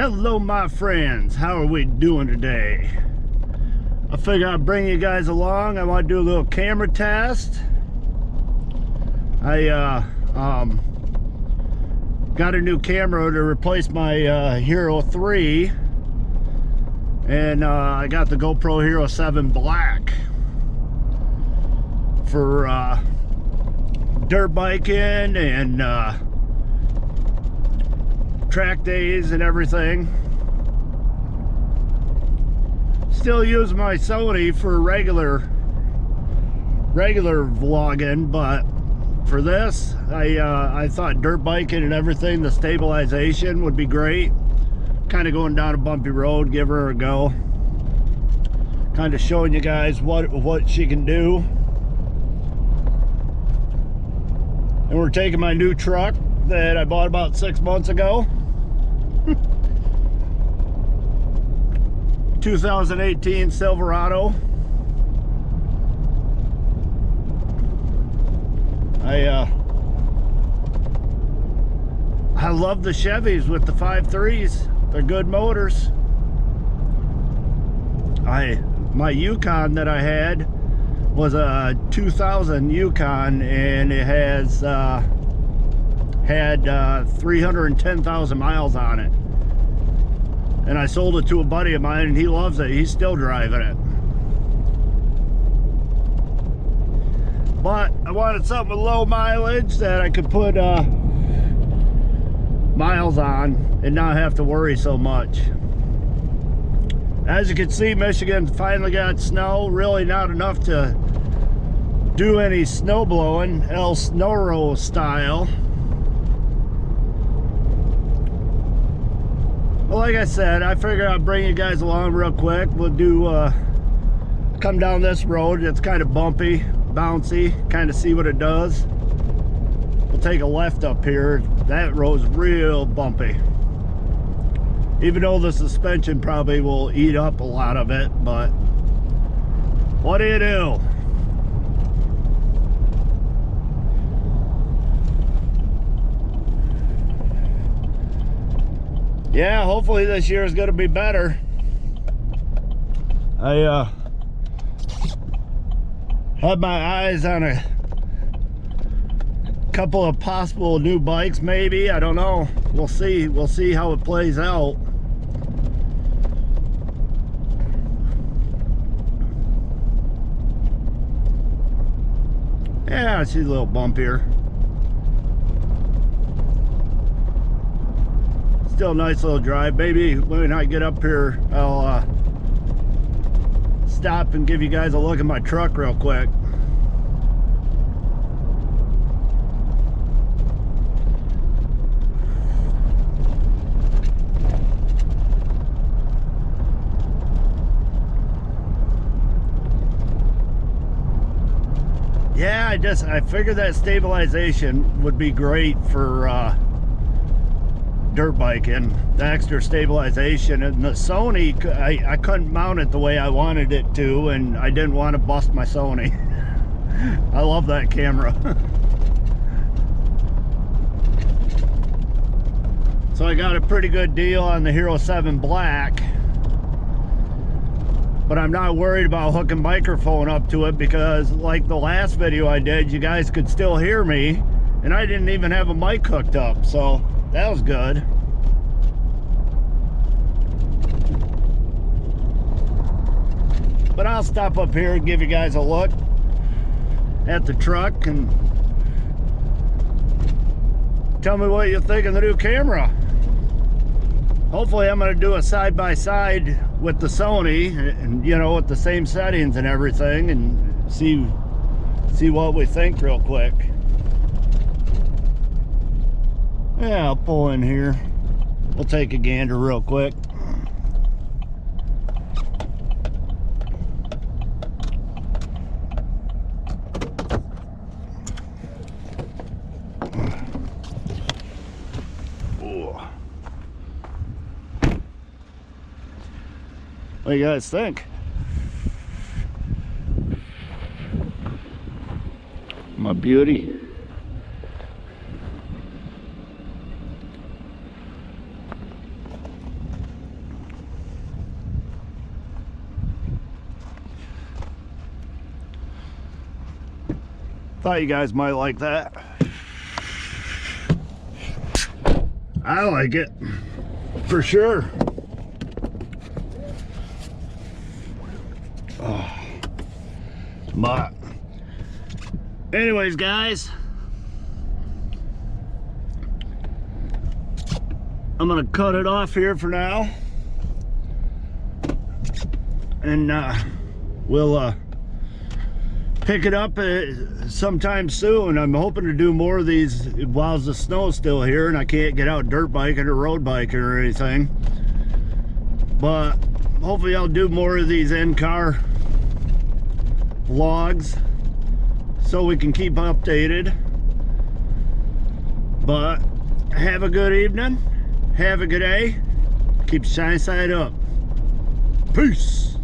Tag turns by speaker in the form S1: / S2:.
S1: Hello my friends, how are we doing today? I figure I'd bring you guys along. I want to do a little camera test. I got a new camera to replace my Hero 3, and I got the GoPro Hero 7 Black for dirt biking and track days and everything. Still use my Sony for regular vlogging, but for this I thought dirt biking and everything, the stabilization would be great. Kind of going down a bumpy road, give her a go, kind of showing you guys what she can do. And we're taking my new truck that I bought about 6 months ago. 2018 Silverado. I love the Chevys with the 5.3s. They're good motors. My Yukon that I had was a 2000 Yukon, and it has had 310,000 miles on it. And I sold it to a buddy of mine, and he loves it. He's still driving it. But I wanted something with low mileage that I could put miles on and not have to worry so much. As you can see, Michigan finally got snow. Really not enough to do any snow blowing, El Snowro style. Well, like I said, I figured I'd bring you guys along real quick. We'll do come down this road. It's kind of bumpy, bouncy, kind of see what it does. We'll take a left up here. That road's real bumpy, even though the suspension probably will eat up a lot of it, but what do you do? Yeah, hopefully this year is going to be better. I had my eyes on a couple of possible new bikes, maybe. I don't know. We'll see. We'll see how it plays out. Yeah, she's a little bumpier. Still a nice little drive. Maybe when I get up here, I'll stop and give you guys a look at my truck real quick. Yeah, I figured that stabilization would be great for dirt biking, the extra stabilization. And the Sony, I couldn't mount it the way I wanted it to, and I didn't want to bust my Sony. I love that camera. So I got a pretty good deal on the Hero 7 Black, but I'm not worried about hooking microphone up to it, because like the last video I did, you guys could still hear me, and I didn't even have a mic hooked up, so that was good. But I'll stop up here and give you guys a look at the truck and tell me what you think of the new camera. Hopefully I'm going to do a side-by-side with the Sony, and you know, with the same settings and everything, and see what we think real quick. Yeah, I'll pull in here. We'll take a gander real quick. What do you guys think? My beauty. Thought you guys might like that. I like it, for sure. Oh. But anyways, guys, I'm gonna cut it off here for now, and we'll pick it up sometime soon. I'm hoping to do more of these while the snow's still here and I can't get out dirt biking or road biking or anything. But hopefully I'll do more of these in-car vlogs so we can keep updated. But have a good evening, have a good day, keep shine side up. Peace.